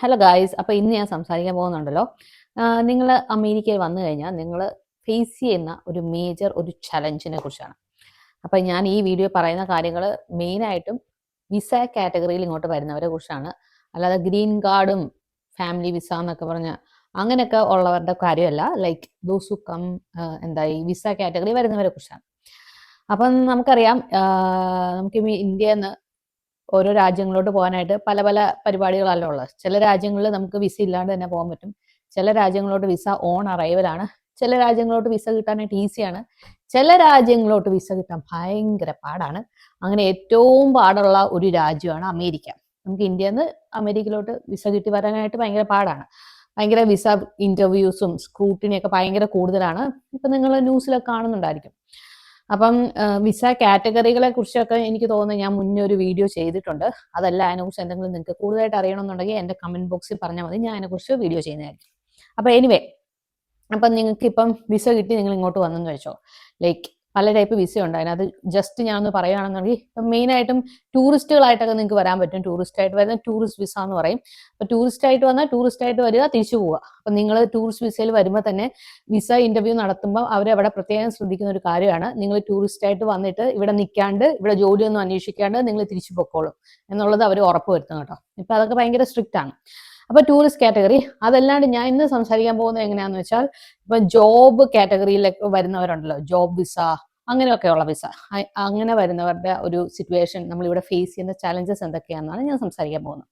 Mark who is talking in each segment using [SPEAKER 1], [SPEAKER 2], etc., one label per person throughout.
[SPEAKER 1] Hello guys, അപ്പോൾ ഇന്ന് ഞാൻ സംസാരിക്കാൻ പോകുന്നുണ്ടല്ലോ. നിങ്ങൾ അമേരിക്കയിൽ വന്നു കഴിഞ്ഞാൽ നിങ്ങൾ ഫേസ് ചെയ്യുന്ന ഒരു ചലഞ്ചിനെ കുറിച്ചാണ്. അപ്പം ഞാൻ ഈ വീഡിയോ പറയുന്ന കാര്യങ്ങൾ മെയിനായിട്ടും വിസ കാറ്റഗറിയിൽ ഇങ്ങോട്ട് വരുന്നവരെ കുറിച്ചാണ്. അല്ലാതെ ഗ്രീൻ കാർഡും ഫാമിലി വിസ എന്നൊക്കെ പറഞ്ഞ അങ്ങനെയൊക്കെ ഉള്ളവരുടെ കാര്യമല്ല. ലൈക്ക് ദോസ് ഹു കം ഈ വിസ കാറ്റഗറി വരുന്നവരെ കുറിച്ചാണ്. അപ്പം നമുക്കറിയാം, നമുക്ക് ഇന്ത്യയിൽ നിന്ന് ഓരോ രാജ്യങ്ങളോട്ട് പോകാനായിട്ട് പല പല പരിപാടികളല്ല ഉള്ളത്. ചില രാജ്യങ്ങളിൽ നമുക്ക് വിസ ഇല്ലാണ്ട് തന്നെ പോകാൻ പറ്റും. ചില രാജ്യങ്ങളോട്ട് വിസ ഓൺ അറൈവലാണ്. ചില രാജ്യങ്ങളോട്ട് വിസ കിട്ടാനായിട്ട് ഈസിയാണ്. ചില രാജ്യങ്ങളോട്ട് വിസ കിട്ടാൻ ഭയങ്കര പാടാണ്. അങ്ങനെ ഏറ്റവും പാടുള്ള ഒരു രാജ്യമാണ് അമേരിക്ക. നമുക്ക് ഇന്ത്യയിൽ നിന്ന് അമേരിക്കയിലോട്ട് വിസ കിട്ടി വരാനായിട്ട് ഭയങ്കര പാടാണ്. ഭയങ്കര വിസ ഇന്റർവ്യൂസും സ്ക്രൂട്ടിനിയൊക്കെ ഭയങ്കര കൂടുതലാണ്. ഇപ്പം നിങ്ങൾ ന്യൂസിലൊക്കെ കാണുന്നുണ്ടായിരിക്കും. അപ്പം വിസ കാറ്റഗറികളെ കുറിച്ചൊക്കെ എനിക്ക് തോന്നുന്നു ഞാൻ മുന്നേ ഒരു വീഡിയോ ചെയ്തിട്ടുണ്ട്. അതല്ല, അതിനെക്കുറിച്ച് എന്തെങ്കിലും നിങ്ങൾക്ക് കൂടുതലായിട്ട് അറിയണമെന്നുണ്ടെങ്കിൽ എൻ്റെ കമൻറ്റ് ബോക്സിൽ പറഞ്ഞാൽ മതി, ഞാൻ അതിനെക്കുറിച്ച് വീഡിയോ ചെയ്യുന്നതായിരിക്കും. അപ്പോൾ എനിവേ, അപ്പം നിങ്ങൾക്ക് ഇപ്പം വിസ കിട്ടി നിങ്ങൾ ഇങ്ങോട്ട് വന്നെന്ന് വെച്ചോ. ലൈക്ക് പല ടൈപ്പ് വിസ ഉണ്ട്. അതിനകത്ത് ജസ്റ്റ് ഞാൻ ഒന്ന് പറയുകയാണെന്നുണ്ടെങ്കിൽ ഇപ്പം മെയിനായിട്ടും ടൂറിസ്റ്റുകളായിട്ടൊക്കെ നിങ്ങൾക്ക് വരാൻ പറ്റും. ടൂറിസ്റ്റായിട്ട് വരുന്ന ടൂറിസ്റ്റ് വിസ എന്ന് പറയും. അപ്പോൾ ടൂറിസ്റ്റായിട്ട് വന്നാൽ ടൂറിസ്റ്റായിട്ട് വരിക, തിരിച്ചു പോവുക. അപ്പം നിങ്ങൾ ടൂറിസ്റ്റ് വിസയിൽ വരുമ്പോൾ തന്നെ വിസ ഇന്റർവ്യൂ നടത്തുമ്പോൾ അവരവിടെ പ്രത്യേകം ശ്രദ്ധിക്കുന്ന ഒരു കാര്യമാണ്, നിങ്ങൾ ടൂറിസ്റ്റായിട്ട് വന്നിട്ട് ഇവിടെ നിൽക്കാണ്ട് ഇവിടെ ജോലിയൊന്നും അന്വേഷിക്കാണ്ട് നിങ്ങൾ തിരിച്ചു പൊക്കോളും എന്നുള്ളത് അവർ ഉറപ്പ് വരുത്തും കേട്ടോ. ഇപ്പം അതൊക്കെ ഭയങ്കര സ്ട്രിക്റ്റ് ആണ്. അപ്പൊ ടൂറിസ്റ്റ് കാറ്റഗറി അതല്ലാണ്ട് ഞാൻ ഇന്ന് സംസാരിക്കാൻ പോകുന്നത് എങ്ങനെയാന്ന് വെച്ചാൽ, ഇപ്പൊ ജോബ് കാറ്റഗറിയിലൊക്കെ വരുന്നവരുണ്ടല്ലോ, ജോബ് വിസ അങ്ങനെയൊക്കെയുള്ള വിസ, അങ്ങനെ വരുന്നവരുടെ ഒരു സിറ്റുവേഷൻ, നമ്മളിവിടെ ഫേസ് ചെയ്യുന്ന ചലഞ്ചസ് എന്തൊക്കെയാണെന്നാണ് ഞാൻ സംസാരിക്കാൻ പോകുന്നത്.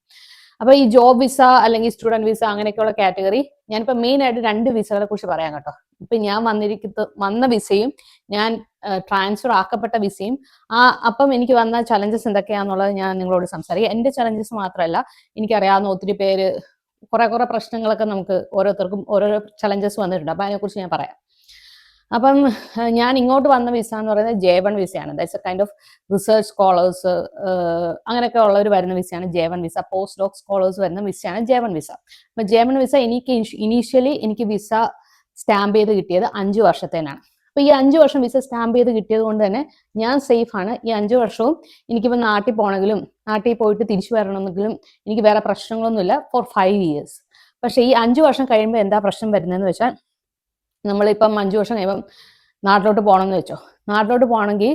[SPEAKER 1] അപ്പൊ ഈ ജോബ് വിസ അല്ലെങ്കിൽ സ്റ്റുഡന്റ് വിസ അങ്ങനെയൊക്കെയുള്ള കാറ്റഗറി, ഞാനിപ്പോ മെയിൻ ആയിട്ട് രണ്ട് വിസകളെ കുറിച്ച് പറയാം കേട്ടോ. ഇപ്പൊ ഞാൻ വന്ന വിസയും ഞാൻ ട്രാൻസ്ഫർ ആക്കപ്പെട്ട വിസയും അപ്പം എനിക്ക് വന്ന ചലഞ്ചസ് എന്തൊക്കെയാണെന്നുള്ളത് ഞാൻ നിങ്ങളോട് സംസാരിക്കാം. എന്റെ ചലഞ്ചസ് മാത്രമല്ല, എനിക്കറിയാവുന്ന ഒത്തിരി പേര് കുറെ പ്രശ്നങ്ങളൊക്കെ നമുക്ക് ഓരോരുത്തർക്കും ഓരോരോ ചലഞ്ചസ് വന്നിട്ടുണ്ട്. അപ്പൊ അതിനെക്കുറിച്ച് ഞാൻ പറയാം. അപ്പം ഞാൻ ഇങ്ങോട്ട് വന്ന വിസ എന്ന് പറയുന്നത് J1 വിസയാണ്. That's a kind of research scholars അങ്ങനെയൊക്കെ ഉള്ളവർ വരുന്ന വിസയാണ് J1 visa. Post doc scholars വരുന്ന വിസയാണ് J1 വിസ. അപ്പൊ J1 വിസ എനിക്ക് വിസ സ്റ്റാമ്പ് ചെയ്ത് കിട്ടിയത് 5 വർഷത്തേനാണ്. അപ്പൊ ഈ 5 വർഷം വിസ സ്റ്റാമ്പ് ചെയ്ത് കിട്ടിയത് കൊണ്ട് തന്നെ ഞാൻ സേഫ് ആണ്. ഈ 5 വർഷവും എനിക്കിപ്പോൾ നാട്ടിൽ പോകണമെങ്കിലും നാട്ടിൽ പോയിട്ട് തിരിച്ചു വരണമെന്നെങ്കിലും എനിക്ക് വേറെ പ്രശ്നങ്ങളൊന്നുമില്ല ഫോർ 5 years. പക്ഷെ ഈ 5 വർഷം കഴിയുമ്പോൾ എന്താ പ്രശ്നം വരുന്നതെന്ന് വെച്ചാൽ, നമ്മളിപ്പം 5 വർഷം കഴിയുമ്പം നാട്ടിലോട്ട് പോകണമെന്ന് വെച്ചോ. നാട്ടിലോട്ട് പോകണമെങ്കിൽ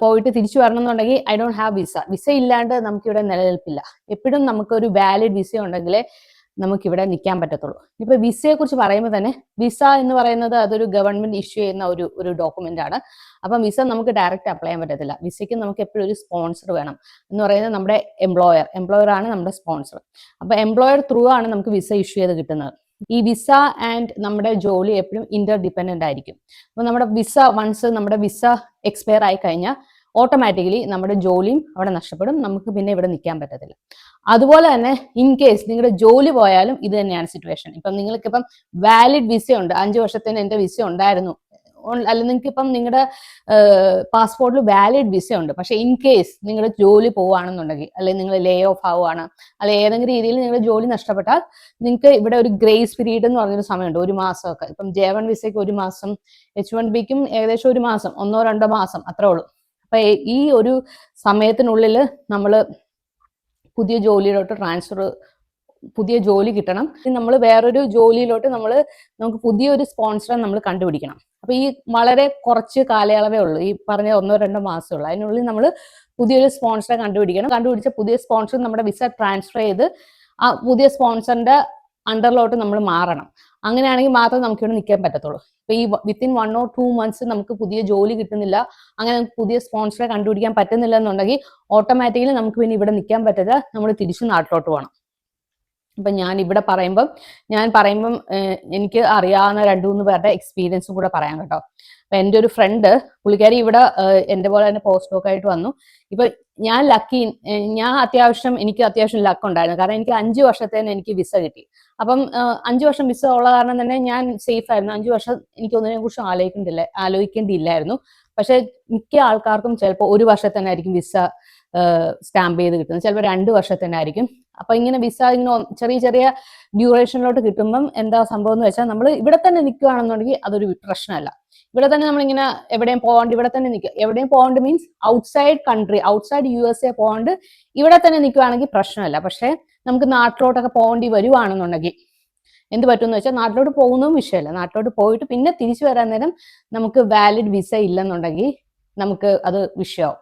[SPEAKER 1] പോയിട്ട് തിരിച്ചു വരണം എന്നുണ്ടെങ്കിൽ ഐ ഡോണ്ട് ഹാവ് വിസ ഇല്ലാണ്ട് നമുക്കിവിടെ നിലനിൽപ്പില്ല. എപ്പോഴും നമുക്കൊരു വാലിഡ് വിസ ഉണ്ടെങ്കിലേ നമുക്കിവിടെ നിൽക്കാൻ പറ്റത്തുള്ളൂ. ഇപ്പൊ വിസയെ കുറിച്ച് പറയുമ്പോൾ തന്നെ, വിസ എന്ന് പറയുന്നത് അതൊരു ഗവൺമെന്റ് ഇഷ്യൂ ചെയ്യുന്ന ഒരു ഡോക്യുമെന്റ് ആണ്. അപ്പം വിസ നമുക്ക് ഡയറക്റ്റ് അപ്ലൈ ചെയ്യാൻ പറ്റത്തില്ല. വിസയ്ക്ക് നമുക്ക് എപ്പോഴും ഒരു സ്പോൺസർ വേണം. എന്ന് പറയുന്നത് നമ്മുടെ എംപ്ലോയർ ആണ് നമ്മുടെ സ്പോൺസർ. അപ്പൊ എംപ്ലോയർ ത്രൂ ആണ് നമുക്ക് വിസ ഇഷ്യൂ ചെയ്ത് കിട്ടുന്നത്. ഈ വിസ ആൻഡ് നമ്മുടെ ജോലി എപ്പോഴും ഇന്റർ ഡിപ്പെൻഡന്റ് ആയിരിക്കും. അപ്പൊ നമ്മുടെ വിസ എക്സ്പയർ ആയി കഴിഞ്ഞാൽ ഓട്ടോമാറ്റിക്കലി നമ്മുടെ ജോലിയും അവിടെ നഷ്ടപ്പെടും. നമുക്ക് പിന്നെ ഇവിടെ നിൽക്കാൻ പറ്റത്തില്ല. അതുപോലെ തന്നെ ഇൻ കേസ് നിങ്ങളുടെ ജോലി പോയാലും ഇത് തന്നെയാണ് സിറ്റുവേഷൻ. ഇപ്പം നിങ്ങൾക്കിപ്പം വാലിഡ് വിസ ഉണ്ട്, 5 വർഷത്തിന് എന്റെ വിസ ഉണ്ടായിരുന്നു, അല്ല നിങ്ങൾക്ക് ഇപ്പം നിങ്ങളുടെ പാസ്പോർട്ടിൽ വാലിഡ് വിസ ഉണ്ട്. പക്ഷെ ഇൻ കേസ് നിങ്ങളുടെ ജോലി പോവുകയാണെന്നുണ്ടെങ്കിൽ, അല്ലെങ്കിൽ നിങ്ങൾ ലേ ഓഫ് ആവുകയാണ്, അല്ലെങ്കിൽ ഏതെങ്കിലും രീതിയിൽ നിങ്ങളുടെ ജോലി നഷ്ടപ്പെട്ടാൽ നിങ്ങൾക്ക് ഇവിടെ ഒരു ഗ്രേസ് പീരീഡ് എന്ന് പറഞ്ഞൊരു സമയമുണ്ട്, 1 മാസമൊക്കെ. ഇപ്പം J1 വിസയ്ക്ക് 1 മാസം, H1Bക്കും ഏകദേശം 1 മാസം, 1-2 മാസം അത്രേ ഉള്ളൂ. അപ്പൊ ഈ ഒരു സമയത്തിനുള്ളിൽ നമ്മൾ പുതിയ ജോലി കിട്ടണം. നമ്മൾ വേറൊരു ജോലിയിലോട്ട് നമുക്ക് പുതിയൊരു സ്പോൺസറെ നമ്മൾ കണ്ടുപിടിക്കണം. അപ്പൊ ഈ വളരെ കുറച്ച് കാലയളവേ ഉള്ളൂ, ഈ പറഞ്ഞ 1-2 മാസമേ ഉള്ളൂ. അതിനുള്ളിൽ നമ്മൾ പുതിയൊരു സ്പോൺസറെ കണ്ടുപിടിച്ച പുതിയ സ്പോൺസർ നമ്മുടെ വിസ ട്രാൻസ്ഫർ ചെയ്ത് ആ പുതിയ സ്പോൺസറിന്റെ അണ്ടറിലോട്ട് നമ്മൾ മാറണം. അങ്ങനെയാണെങ്കിൽ മാത്രമേ നമുക്ക് ഇവിടെ നിൽക്കാൻ പറ്റത്തുള്ളൂ. ഇപ്പൊ ഈ വിത്തിൻ 1 or 2 months നമുക്ക് പുതിയ ജോലി കിട്ടുന്നില്ല, അങ്ങനെ നമുക്ക് പുതിയ സ്പോൺസറെ കണ്ടുപിടിക്കാൻ പറ്റുന്നില്ല എന്നുണ്ടെങ്കിൽ ഓട്ടോമാറ്റിക്കലി നമുക്ക് പിന്നെ ഇവിടെ നിൽക്കാൻ പറ്റാതെ നമ്മൾ തിരിച്ചു നാട്ടിലോട്ട് പോകണം. അപ്പൊ ഞാൻ പറയുമ്പം എനിക്ക് അറിയാവുന്ന 2-3 പേരുടെ എക്സ്പീരിയൻസും കൂടെ പറയാം കേട്ടോ. അപ്പൊ എൻ്റെ ഒരു ഫ്രണ്ട്, പുള്ളിക്കാരി ഇവിടെ എൻ്റെ പോലെ തന്നെ പോസ്റ്റ് ഡോക്ക് ആയിട്ട് വന്നു. ഇപ്പൊ എനിക്ക് അത്യാവശ്യം ലക്ക് ഉണ്ടായിരുന്നു. കാരണം എനിക്ക് 5 വർഷത്തേന് എനിക്ക് വിസ കിട്ടി. അപ്പം 5 വർഷം വിസ ഉള്ള കാരണം തന്നെ ഞാൻ സേഫ് ആയിരുന്നു. 5 വർഷം എനിക്ക് ഒന്നിനെ കുറിച്ച് ആലോചിക്കേണ്ടിയില്ലായിരുന്നു. പക്ഷെ മിക്ക ആൾക്കാർക്കും ചിലപ്പോൾ 1 വർഷത്തന്നെ ആയിരിക്കും വിസ സ്റ്റാമ്പ് ചെയ്ത് കിട്ടുന്നത്, ചിലപ്പോൾ 2 വർഷത്തന്നെ ആയിരിക്കും. അപ്പൊ ഇങ്ങനെ വിസ ഇങ്ങനെ ചെറിയ ചെറിയ ഡ്യൂറേഷനിലോട്ട് കിട്ടുമ്പം എന്താ സംഭവം എന്ന് വെച്ചാൽ, നമ്മൾ ഇവിടെ തന്നെ നിൽക്കുകയാണെന്നുണ്ടെങ്കിൽ അതൊരു പ്രശ്നമല്ല. ഇവിടെ തന്നെ നമ്മളിങ്ങനെ എവിടെയും പോകാണ്ട് ഇവിടെ തന്നെ നിൽക്കുക, എവിടെയും പോകാണ്ട് means outside country, outside USA പോകാണ്ട് ഇവിടെ തന്നെ നിൽക്കുകയാണെങ്കിൽ പ്രശ്നമല്ല. പക്ഷെ നമുക്ക് നാട്ടിലോട്ടൊക്കെ പോകേണ്ടി വരുവാണെന്നുണ്ടെങ്കിൽ എന്ത് പറ്റുമെന്ന് വെച്ചാൽ നാട്ടിലോട്ട് പോകുന്നതും വിഷയമല്ല. നാട്ടിലോട്ട് പോയിട്ട് പിന്നെ തിരിച്ചു വരാൻ നേരം നമുക്ക് വാലിഡ് വിസ ഇല്ലെന്നുണ്ടെങ്കിൽ നമുക്ക് അത് വിഷയമാവും.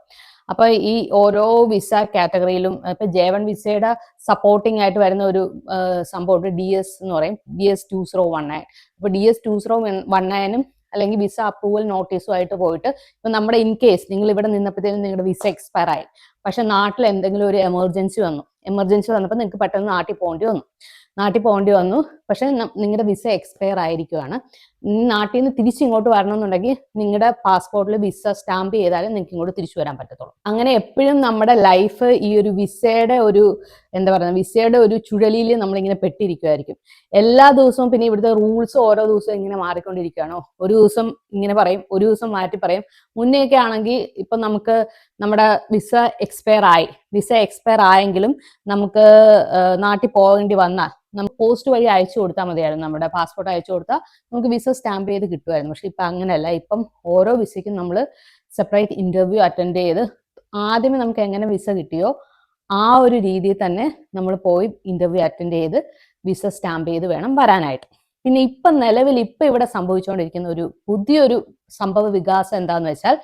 [SPEAKER 1] അപ്പൊ ഈ ഓരോ വിസ കാറ്റഗറിയിലും ഇപ്പൊ J1 വിസയുടെ സപ്പോർട്ടിംഗ് ആയിട്ട് വരുന്ന ഒരു സംഭവം DS എന്ന് പറയും, DS2019. അപ്പൊ DS2019 അല്ലെങ്കിൽ വിസ അപ്രൂവൽ നോട്ടീസും ആയിട്ട് പോയിട്ട് ഇപ്പൊ നമ്മുടെ ഇൻ കേസ് നിങ്ങൾ ഇവിടെ നിന്നപ്പോഴത്തേനും നിങ്ങളുടെ വിസ എക്സ്പയർ ആയി, പക്ഷെ നാട്ടിൽ എന്തെങ്കിലും ഒരു എമർജൻസി വന്നപ്പോൾ നിങ്ങൾക്ക് പെട്ടെന്ന് നാട്ടിൽ പോകേണ്ടി വന്നു, പക്ഷെ നിങ്ങളുടെ വിസ എക്സ്പയർ ആയിരിക്കുവാണ്. നാട്ടിൽ നിന്ന് തിരിച്ചിങ്ങോട്ട് വരണമെന്നുണ്ടെങ്കിൽ നിങ്ങളുടെ പാസ്പോർട്ടിൽ വിസ സ്റ്റാമ്പ് ചെയ്താലും നിങ്ങൾക്ക് ഇങ്ങോട്ട് തിരിച്ചു വരാൻ പറ്റത്തുള്ളൂ. അങ്ങനെ എപ്പോഴും നമ്മുടെ ലൈഫ് ഈ ഒരു വിസയുടെ ഒരു ചുഴലിയിൽ നമ്മളിങ്ങനെ പെട്ടിരിക്കുമായിരിക്കും എല്ലാ ദിവസവും. പിന്നെ ഇവിടുത്തെ റൂൾസ് ഓരോ ദിവസവും ഇങ്ങനെ മാറിക്കൊണ്ടിരിക്കുകയാണോ, ഒരു ദിവസം ഇങ്ങനെ പറയും, ഒരു ദിവസം മാറ്റി പറയും. മുന്നേയൊക്കെ ആണെങ്കിൽ ഇപ്പൊ നമുക്ക് നമ്മുടെ വിസ എക്സ്പയർ ആയെങ്കിലും നമുക്ക് നാട്ടിൽ പോകേണ്ടി വന്നാൽ നമുക്ക് പോസ്റ്റ് വഴി അയച്ചു കൊടുത്താൽ മതിയായിരുന്നു. നമ്മുടെ പാസ്പോർട്ട് അയച്ചു കൊടുത്താൽ നമുക്ക് വിസ സ്റ്റാമ്പ് ചെയ്ത് കിട്ടുമായിരുന്നു. പക്ഷെ ഇപ്പൊ അങ്ങനെയല്ല. ഇപ്പം ഓരോ വിസയ്ക്കും നമ്മൾ സെപ്പറേറ്റ് ഇന്റർവ്യൂ അറ്റൻഡ് ചെയ്ത് ആദ്യമേ നമുക്ക് എങ്ങനെ വിസ കിട്ടിയോ ആ ഒരു രീതിയിൽ തന്നെ നമ്മൾ പോയി ഇന്റർവ്യൂ അറ്റൻഡ് ചെയ്ത് വിസ സ്റ്റാമ്പ് ചെയ്ത് വേണം വരാനായിട്ട്. പിന്നെ നിലവിൽ ഇവിടെ സംഭവിച്ചുകൊണ്ടിരിക്കുന്ന ഒരു പുതിയൊരു സംഭവ വികാസം എന്താന്ന് വെച്ചാൽ,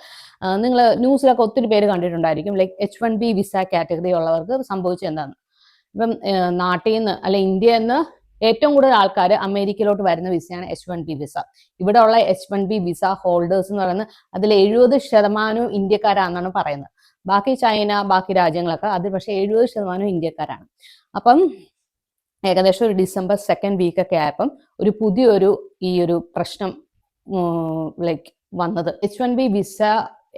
[SPEAKER 1] നിങ്ങൾ ന്യൂസിലൊക്കെ ഒത്തിരി പേര് കണ്ടിട്ടുണ്ടായിരിക്കും, ലൈക്ക് H1B വിസ കാറ്റഗറി ഉള്ളവർക്ക് സംഭവിച്ചത് എന്താണ്. ഇപ്പം നാട്ടിൽ നിന്ന് അല്ലെ ഇന്ത്യയിൽ നിന്ന് ഏറ്റവും കൂടുതൽ ആൾക്കാർ അമേരിക്കയിലോട്ട് വരുന്ന വിസയാണ് H1B വിസ. ഇവിടെ ഉള്ള H1B വിസ ഹോൾഡേഴ്സ് എന്ന് പറയുന്നത് അതിൽ 70% ഇന്ത്യക്കാരാണെന്നാണ് പറയുന്നത്. ബാക്കി ചൈന, ബാക്കി രാജ്യങ്ങളൊക്കെ അതിൽ പക്ഷെ 70% ഇന്ത്യക്കാരാണ്. അപ്പം ഏകദേശം ഒരു ഡിസംബർ 2nd വീക്കൊക്കെ ആയപ്പം ഒരു പുതിയൊരു ഈ ഒരു പ്രശ്നം ലൈക്ക് വന്നത്. H1B വിസ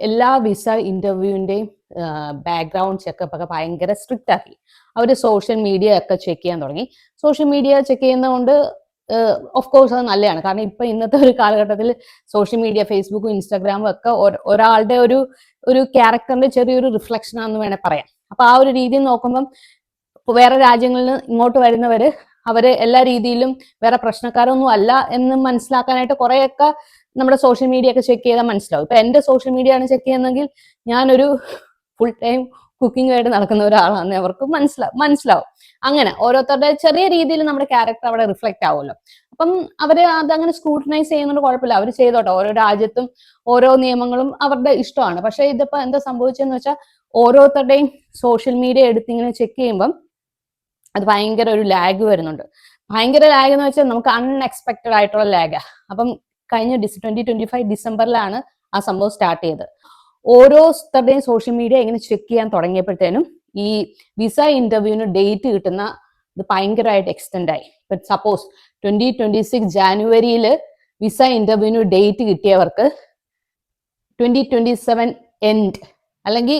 [SPEAKER 1] എല്ലാ വിസ ഇന്റർവ്യൂവിന്റെയും ബാക്ക്ഗ്രൗണ്ട് ചെക്കപ്പ് ഒക്കെ ഭയങ്കര സ്ട്രിക്റ്റ് ആക്കി. അവർ സോഷ്യൽ മീഡിയ ഒക്കെ ചെക്ക് ചെയ്യാൻ തുടങ്ങി. സോഷ്യൽ മീഡിയ ചെക്ക് ചെയ്യുന്നതുകൊണ്ട് ഓഫ് കോഴ്സ് അത് നല്ലതാണ്. കാരണം ഇപ്പൊ ഇന്നത്തെ ഒരു കാലഘട്ടത്തിൽ സോഷ്യൽ മീഡിയ, ഫേസ്ബുക്കും ഇൻസ്റ്റാഗ്രാമും ഒക്കെ ഒരാളുടെ ഒരു ക്യാരക്ടറിന്റെ ചെറിയൊരു റിഫ്ലക്ഷൻ ആണെന്ന് വേണേൽ പറയാം. അപ്പൊ ആ ഒരു രീതിയിൽ നോക്കുമ്പം വേറെ രാജ്യങ്ങളിൽ നിന്ന് ഇങ്ങോട്ട് വരുന്നവര് അവര് എല്ലാ രീതിയിലും വേറെ പ്രശ്നക്കാരൊന്നും അല്ല എന്ന് മനസ്സിലാക്കാനായിട്ട് കുറെയൊക്കെ നമ്മുടെ സോഷ്യൽ മീഡിയ ഒക്കെ ചെക്ക് ചെയ്താൽ മനസ്സിലാവും. ഇപ്പൊ എന്റെ സോഷ്യൽ മീഡിയ ആണ് ചെക്ക് ചെയ്യുന്നതെങ്കിൽ ഞാനൊരു ഫുൾ ടൈം കുക്കിംഗ് ആയിട്ട് നടക്കുന്ന ഒരാളാണെന്ന് അവർക്ക് മനസ്സിലാവും. അങ്ങനെ ഓരോരുത്തരുടെ ചെറിയ രീതിയിൽ നമ്മുടെ ക്യാരക്ടർ അവിടെ റിഫ്ലക്ട് ആവുമല്ലോ. അപ്പം അവര് അതങ്ങനെ സ്ക്രൂട്ടനൈസ് ചെയ്യുന്നതുകൊണ്ട് കുഴപ്പമില്ല, അവർ ചെയ്തോട്ടെ. ഓരോ രാജ്യത്തും ഓരോ നിയമങ്ങളും അവരുടെ ഇഷ്ടമാണ്. പക്ഷെ ഇതിപ്പോ എന്താ സംഭവിച്ചതെന്ന് വെച്ചാൽ ഓരോരുത്തരുടെയും സോഷ്യൽ മീഡിയ എടുത്തിങ്ങനെ ചെക്ക് ചെയ്യുമ്പം അത് ഭയങ്കര ഒരു ലാഗ് വരുന്നുണ്ട്. ഭയങ്കര ലാഗ് എന്ന് വെച്ചാൽ നമുക്ക് അൺഎക്സ്പെക്ടഡ് ആയിട്ടുള്ള ലാഗാ. അപ്പം കഴിഞ്ഞ 2025 ഡിസംബറിലാണ് ആ സംഭവം സ്റ്റാർട്ട് ചെയ്തത്. ഓരോരുത്തരുടെയും സോഷ്യൽ മീഡിയ ഇങ്ങനെ ചെക്ക് ചെയ്യാൻ തുടങ്ങിയപ്പോഴത്തേനും ഈ വിസ ഇന്റർവ്യൂവിന് ഡേറ്റ് കിട്ടുന്ന ഇത് ഭയങ്കരമായിട്ട് എക്സ്റ്റെൻഡ് ആയി. ഇപ്പൊ സപ്പോസ് 2026 ജാനുവരിയിൽ വിസ ഇന്റർവ്യൂവിന് ഡേറ്റ് കിട്ടിയവർക്ക് 2027 എൻഡ് അല്ലെങ്കിൽ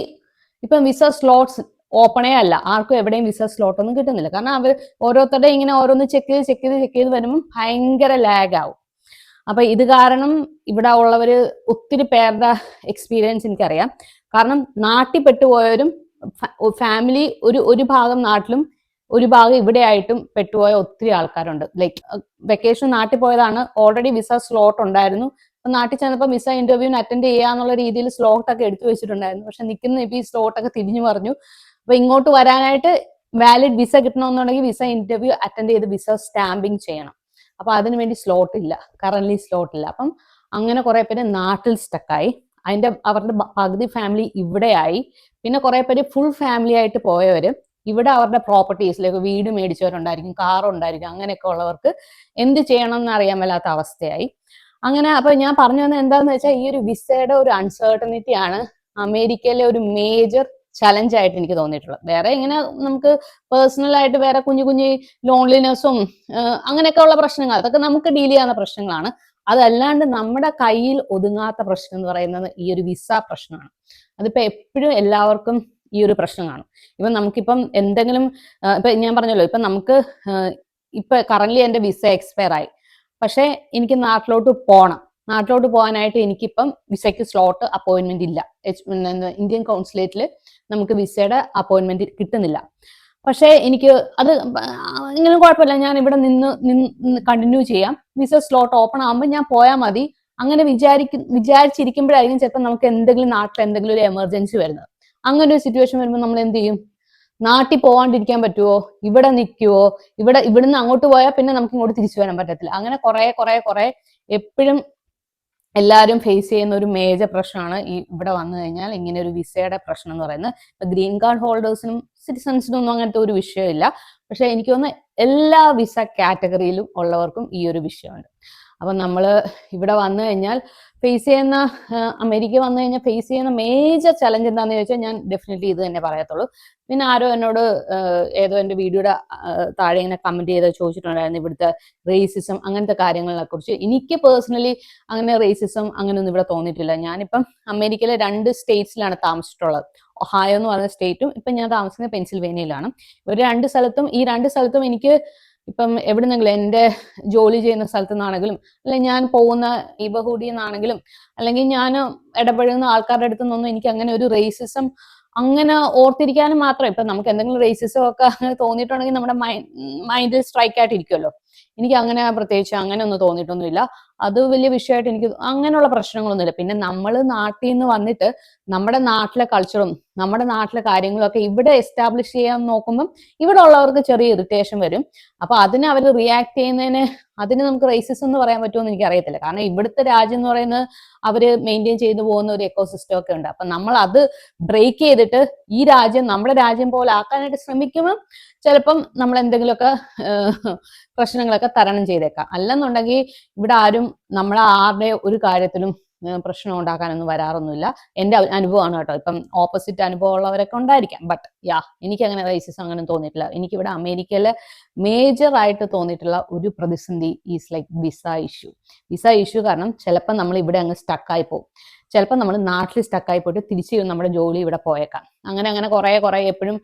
[SPEAKER 1] ഇപ്പം വിസ സ്ലോട്ട്സ് ഓപ്പണേ അല്ല, ആർക്കും എവിടെയും വിസ സ്ലോട്ട് ഒന്നും കിട്ടുന്നില്ല. കാരണം അവർ ഓരോരുത്തരുടെ ഇങ്ങനെ ഓരോന്ന് ചെക്ക് ചെയ്ത് വരുമ്പോൾ ഭയങ്കര ലാഗ് ആവും. അപ്പൊ ഇത് കാരണം ഇവിടെ ഉള്ളവര് ഒത്തിരി പേരുടെ എക്സ്പീരിയൻസ് എനിക്കറിയാം. കാരണം നാട്ടിൽ പെട്ടുപോയവരും ഫാമിലി ഒരു ഭാഗം നാട്ടിലും ഒരു ഭാഗം ഇവിടെ ആയിട്ടും പെട്ടുപോയ ഒത്തിരി ആൾക്കാരുണ്ട്. ലൈക്ക് വെക്കേഷൻ നാട്ടിൽ പോയതാണ്, ഓൾറെഡി വിസ സ്ലോട്ട് ഉണ്ടായിരുന്നു. അപ്പൊ നാട്ടിൽ ചെന്നപ്പോൾ വിസ ഇന്റർവ്യൂവിന് അറ്റൻഡ് ചെയ്യാന്നുള്ള രീതിയിൽ സ്ലോട്ട് ഒക്കെ എടുത്തു വെച്ചിട്ടുണ്ടായിരുന്നു. പക്ഷെ നിൽക്കുന്ന ഇപ്പൊ ഈ സ്ലോട്ട് ഒക്കെ തിരിഞ്ഞു പറഞ്ഞു. അപ്പൊ ഇങ്ങോട്ട് വരാനായിട്ട് വാലിഡ് വിസ കിട്ടണമെന്നുണ്ടെങ്കിൽ വിസ ഇന്റർവ്യൂ അറ്റൻഡ് ചെയ്ത് വിസ സ്റ്റാമ്പിങ് ചെയ്യണം. അപ്പൊ അതിനുവേണ്ടി കറന്റ് സ്ലോട്ട് ഇല്ല. അപ്പം അങ്ങനെ കുറെ പേര് നാട്ടിൽ സ്റ്റക്കായി. അവരുടെ പകുതി ഫാമിലി ഇവിടെയായി. പിന്നെ കുറെ പേര് ഫുൾ ഫാമിലി ആയിട്ട് പോയവര് ഇവിടെ അവരുടെ പ്രോപ്പർട്ടീസിലേക്ക് വീട് മേടിച്ചവരുണ്ടായിരിക്കും, കാറുണ്ടായിരിക്കും. അങ്ങനെയൊക്കെ ഉള്ളവർക്ക് എന്ത് ചെയ്യണം എന്ന് അറിയാൻ മേലാത്ത അവസ്ഥയായി. അങ്ങനെ അപ്പൊ ഞാൻ പറഞ്ഞു വന്നത് എന്താന്ന് വെച്ചാൽ ഈ ഒരു വിസയുടെ ഒരു അൺസർട്ടനിറ്റി ആണ് അമേരിക്കയിലെ ഒരു മേജർ ചലഞ്ച് ആയിട്ട് എനിക്ക് തോന്നിയിട്ടുള്ളത്. വേറെ ഇങ്ങനെ നമുക്ക് പേഴ്സണൽ ആയിട്ട് വേറെ കുഞ്ഞു ലോൺലിനെസ്സും അങ്ങനെയൊക്കെ ഉള്ള പ്രശ്നങ്ങൾ, അതൊക്കെ നമുക്ക് ഡീൽ ചെയ്യാവുന്ന പ്രശ്നങ്ങളാണ്. അതല്ലാണ്ട് നമ്മുടെ കയ്യിൽ ഒതുങ്ങാത്ത പ്രശ്നം എന്ന് പറയുന്നത് ഈ ഒരു വിസ പ്രശ്നമാണ്. അതിപ്പോ എപ്പോഴും എല്ലാവർക്കും ഈ ഒരു പ്രശ്നം കാണും. ഇപ്പൊ നമുക്കിപ്പം എന്തെങ്കിലും ഇപ്പൊ ഞാൻ പറഞ്ഞല്ലോ, ഇപ്പൊ നമുക്ക് ഇപ്പൊ കറന്റ് എന്റെ വിസ എക്സ്പയർ ആയി, പക്ഷെ എനിക്ക് നാട്ടിലോട്ട് പോകാനായിട്ട് എനിക്കിപ്പം വിസയ്ക്ക് സ്ലോട്ട് അപ്പോയിന്റ്മെന്റ് ഇല്ല. ഇന്ത്യൻ കോൺസുലേറ്റിൽ നമുക്ക് വിസയുടെ അപ്പോയിന്റ്മെന്റ് കിട്ടുന്നില്ല. പക്ഷെ എനിക്ക് അത് ഇങ്ങനെ കുഴപ്പമില്ല, ഞാൻ ഇവിടെ നിന്ന് കണ്ടിന്യൂ ചെയ്യാം, വിസ സ്ലോട്ട് ഓപ്പൺ ആകുമ്പോൾ ഞാൻ പോയാൽ മതി, അങ്ങനെ വിചാരിച്ചിരിക്കുമ്പോഴായിരിക്കും ചിലപ്പോൾ നമുക്ക് നാട്ടിൽ എന്തെങ്കിലും ഒരു എമർജൻസി വരുന്നത്. അങ്ങനെ ഒരു സിറ്റുവേഷൻ വരുമ്പോൾ നമ്മൾ എന്ത് ചെയ്യും? നാട്ടിൽ പോവാണ്ടിരിക്കാൻ പറ്റുമോ, ഇവിടെ നിൽക്കുവോ, ഇവിടുന്ന് അങ്ങോട്ട് പോയാൽ പിന്നെ നമുക്ക് ഇങ്ങോട്ട് തിരിച്ചു വരാൻ പറ്റത്തില്ല. അങ്ങനെ കുറെ എപ്പോഴും എല്ലാവരും ഫേസ് ചെയ്യുന്ന ഒരു മേജർ പ്രശ്നമാണ് ഈ ഇവിടെ വന്നു കഴിഞ്ഞാൽ ഇങ്ങനെ ഒരു വിസയുടെ പ്രശ്നം എന്ന് പറയുന്നത്. ഇപ്പൊ ഗ്രീൻ കാർഡ് ഹോൾഡേഴ്സിനും സിറ്റിസൺസിനും ഒന്നും അങ്ങനത്തെ ഒരു വിഷയമില്ല. പക്ഷെ എനിക്ക് തോന്നുന്നു എല്ലാ വിസ കാറ്റഗറിയിലും ഉള്ളവർക്കും ഈ ഒരു വിഷയമുണ്ട്. അപ്പൊ നമ്മൾ ഇവിടെ വന്നു കഴിഞ്ഞാൽ ഫേസ് ചെയ്യുന്ന, അമേരിക്ക വന്നു കഴിഞ്ഞാൽ ഫേസ് ചെയ്യുന്ന മേജർ ചലഞ്ച് എന്താണെന്ന് ചോദിച്ചാൽ ഞാൻ ഡെഫിനറ്റ്ലി ഇത് തന്നെ പറയത്തുള്ളൂ. പിന്നെ ആരോ എന്നോട് ഏതോ എൻ്റെ വീഡിയോയുടെ താഴെ ഇങ്ങനെ കമന്റ് ചെയ്ത് ചോദിച്ചിട്ടുണ്ടായിരുന്നു ഇവിടുത്തെ റേസിസം അങ്ങനത്തെ കാര്യങ്ങളെ കുറിച്ച്. എനിക്ക് പേഴ്സണലി അങ്ങനെ റേസിസം അങ്ങനെയൊന്നും ഇവിടെ തോന്നിയിട്ടില്ല. ഞാനിപ്പം അമേരിക്കയിലെ 2 സ്റ്റേറ്റ്സിലാണ് താമസിച്ചിട്ടുള്ളത്. ഒഹായോ എന്ന് പറയുന്ന സ്റ്റേറ്റും ഇപ്പം ഞാൻ താമസിക്കുന്നത് പെൻസിൽവേനിയയിലാണ്. ഒരു 2 സ്ഥലത്തും ഈ 2 സ്ഥലത്തും എനിക്ക് ഇപ്പം എവിടുന്നെങ്കിലും എൻ്റെ ജോലി ചെയ്യുന്ന സ്ഥലത്തു നിന്നാണെങ്കിലും, അല്ലെങ്കിൽ ഞാൻ പോകുന്ന നെയ്ബർഹുഡിൽ നിന്നാണെങ്കിലും, അല്ലെങ്കിൽ ഞാൻ ഇടപഴകുന്ന ആൾക്കാരുടെ അടുത്തു നിന്നൊന്നും എനിക്ക് അങ്ങനെ ഒരു റേസിസം അങ്ങനെ ഓർത്തിരിക്കാനും മാത്രം. ഇപ്പൊ നമുക്ക് എന്തെങ്കിലും റേസിസം ഒക്കെ അങ്ങനെ തോന്നിയിട്ടുണ്ടെങ്കിൽ നമ്മുടെ മൈൻഡിൽ സ്ട്രൈക്ക് ആയിട്ടിരിക്കുമല്ലോ. എനിക്ക് അങ്ങനെ പ്രത്യേകിച്ച് അങ്ങനെ ഒന്നും തോന്നിയിട്ടൊന്നുമില്ല. അത് വലിയ വിഷയമായിട്ട് എനിക്ക് അങ്ങനെയുള്ള പ്രശ്നങ്ങളൊന്നുമില്ല. പിന്നെ നമ്മൾ നാട്ടിൽ നിന്ന് വന്നിട്ട് നമ്മുടെ നാട്ടിലെ കൾച്ചറും നമ്മുടെ നാട്ടിലെ കാര്യങ്ങളും ഒക്കെ ഇവിടെ എസ്റ്റാബ്ലിഷ് ചെയ്യാൻ നോക്കുമ്പം ഇവിടെ ഉള്ളവർക്ക് ചെറിയ ഇറിറ്റേഷൻ വരും. അപ്പൊ അതിന് അവർ റിയാക്ട് ചെയ്യുന്നതിന് അതിന് നമുക്ക് റേസിസം എന്ന് പറയാൻ പറ്റുമെന്ന് എനിക്ക് അറിയത്തില്ല. കാരണം ഇവിടുത്തെ രാജ്യം എന്ന് പറയുന്നത് അവര് മെയിൻറ്റെയിൻ ചെയ്തു പോകുന്ന ഒരു എക്കോസിസ്റ്റം ഒക്കെ ഉണ്ട്. അപ്പൊ നമ്മൾ അത് ബ്രേക്ക് ചെയ്തിട്ട് ഈ രാജ്യം നമ്മുടെ രാജ്യം പോലെ ആക്കാനായിട്ട് ശ്രമിക്കുമ്പോൾ ചിലപ്പം നമ്മൾ എന്തെങ്കിലുമൊക്കെ പ്രശ്നങ്ങളൊക്കെ തരണം ചെയ്തേക്കാം. അല്ലെന്നുണ്ടെങ്കിൽ ഇവിടെ ആരും നമ്മളെ ആരുടെ ഒരു കാര്യത്തിലും പ്രശ്നം ഉണ്ടാക്കാനൊന്നും വരാറൊന്നുമില്ല. എൻ്റെ അനുഭവമാണ് കേട്ടോ. ഇപ്പം ഓപ്പോസിറ്റ് അനുഭവം ഉള്ളവരൊക്കെ ഉണ്ടായിരിക്കാം. ബട്ട് എനിക്ക് അങ്ങനെ റേസിസം അങ്ങനെ തോന്നിയിട്ടില്ല. എനിക്കിവിടെ അമേരിക്കയിലെ മേജർ ആയിട്ട് തോന്നിയിട്ടുള്ള ഒരു പ്രതിസന്ധി ഈസ് ലൈക്ക് വിസ ഇഷ്യൂ. കാരണം ചിലപ്പോൾ നമ്മൾ ഇവിടെ അങ്ങ് സ്റ്റക്കായി പോകും. ചിലപ്പോൾ നമ്മൾ നാട്ടിൽ സ്റ്റക്കായി പോയിട്ട് തിരിച്ച് നമ്മുടെ ജോലി ഇവിടെ പോയേക്കാം. അങ്ങനെ കുറെ എപ്പോഴും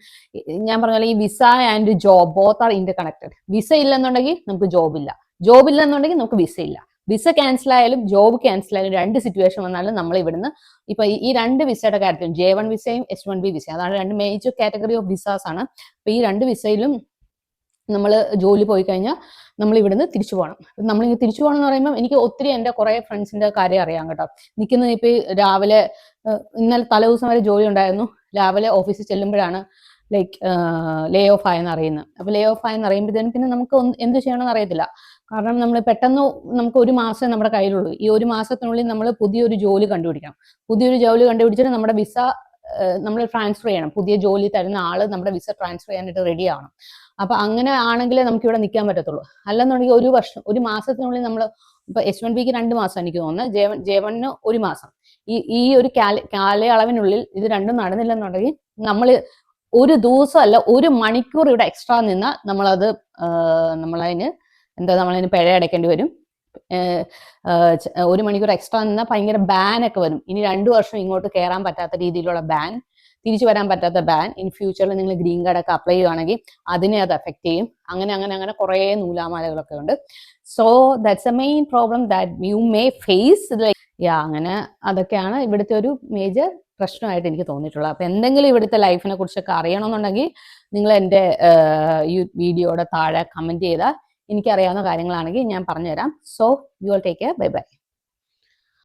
[SPEAKER 1] ഞാൻ പറഞ്ഞ പോലെ ഈ visa and job both are interconnected. Visa ഇല്ലെന്നുണ്ടെങ്കിൽ നമുക്ക് ജോബ് ഇല്ലെന്നുണ്ടെങ്കിൽ നമുക്ക് വിസ ഇല്ല. വിസ ക്യാൻസൽ ആയാലും ജോബ് ക്യാൻസൽ ആയാലും 2 സിറ്റുവേഷൻ വന്നാലും നമ്മൾ ഇവിടുന്ന് ഇപ്പൊ ഈ 2 വിസയുടെ കാര്യത്തിലും J1 വിസയും H1B വിസയും, അതാണ് 2 മേജർ കാറ്റഗറി ഓഫ് വിസാസ് ആണ്. അപ്പൊ ഈ 2 വിസയിലും നമ്മൾ ജോലി പോയി കഴിഞ്ഞാൽ നമ്മൾ ഇവിടുന്ന് തിരിച്ചു പോകണം. നമ്മൾ തിരിച്ചു പോകണം എന്ന് പറയുമ്പോൾ എനിക്ക് ഒത്തിരി എൻ്റെ കുറെ ഫ്രണ്ട്സിന്റെ കാര്യം അറിയാം കേട്ടോ. നിൽക്കുന്നത് ഇപ്പൊ രാവിലെ ഇന്നലെ തലേദിവസം വരെ ജോലി ഉണ്ടായിരുന്നു. രാവിലെ ഓഫീസിൽ ചെല്ലുമ്പോഴാണ് ലൈക്ക് ലേ ഓഫ് ആയെന്ന് അറിയുന്നത്. അപ്പൊ ലേ ഓഫ് ആയെന്ന് അറിയുമ്പോഴത്തേനും പിന്നെ നമുക്ക് എന്ത് ചെയ്യണമെന്ന് അറിയത്തില്ല. കാരണം നമ്മൾ പെട്ടെന്ന് നമുക്ക് ഒരു മാസം നമ്മുടെ കയ്യിലുള്ളൂ. ഈ ഒരു മാസത്തിനുള്ളിൽ നമ്മൾ പുതിയൊരു ജോലി കണ്ടുപിടിക്കണം. പുതിയൊരു ജോലി കണ്ടുപിടിച്ചിട്ട് നമ്മുടെ വിസ നമ്മൾ ട്രാൻസ്ഫർ ചെയ്യണം. പുതിയ ജോലി തരുന്ന ആള് നമ്മുടെ വിസ ട്രാൻസ്ഫർ ചെയ്യാനായിട്ട് റെഡി ആവണം. അപ്പൊ അങ്ങനെ ആണെങ്കിലേ നമുക്ക് ഇവിടെ നിൽക്കാൻ പറ്റത്തുള്ളൂ. അല്ലെന്നുണ്ടെങ്കിൽ ഒരു മാസത്തിനുള്ളിൽ നമ്മൾ ഇപ്പൊ H1Bക്ക് 2 മാസം എനിക്ക് തോന്നുന്നത്, J1ന് 1 മാസം. ഈ ഒരു കാലയളവിനുള്ളിൽ ഇത് രണ്ടും നടന്നില്ലെന്നുണ്ടെങ്കിൽ നമ്മൾ ഒരു ദിവസം അല്ല 1 മണിക്കൂർ ഇവിടെ എക്സ്ട്രാ നിന്നാൽ നമ്മളതിന് പിഴ അടയ്ക്കേണ്ടി വരും. 1 മണിക്കൂർ എക്സ്ട്രാ നിന്നാൽ ഭയങ്കര ബാൻ ഒക്കെ വരും. ഇനി 2 വർഷം ഇങ്ങോട്ട് കയറാൻ പറ്റാത്ത രീതിയിലുള്ള ബാൻ, തിരിച്ചു വരാൻ പറ്റാത്ത ബാൻ. ഇൻ ഫ്യൂച്ചറിൽ നിങ്ങൾ ഗ്രീൻ കാർഡ് ഒക്കെ അപ്ലൈ ചെയ്യുകയാണെങ്കിൽ അതിനെ അത് എഫക്ട് ചെയ്യും. അങ്ങനെ കുറെ നൂലാമാലകളൊക്കെ ഉണ്ട്. So that's a main problem that you may face. അങ്ങനെ അതൊക്കെയാണ് ഇവിടുത്തെ ഒരു മേജർ പ്രശ്നമായിട്ട് എനിക്ക് തോന്നിയിട്ടുള്ളത്. അപ്പൊ എന്തെങ്കിലും ഇവിടുത്തെ ലൈഫിനെ കുറിച്ചൊക്കെ അറിയണമെന്നുണ്ടെങ്കിൽ നിങ്ങൾ എൻ്റെ ഈ വീഡിയോയുടെ താഴെ കമന്റ് ചെയ്താൽ എനിക്കറിയാവുന്ന കാര്യങ്ങളാണെങ്കിൽ ഞാൻ പറഞ്ഞുതരാം. So you all take care. Bye bye.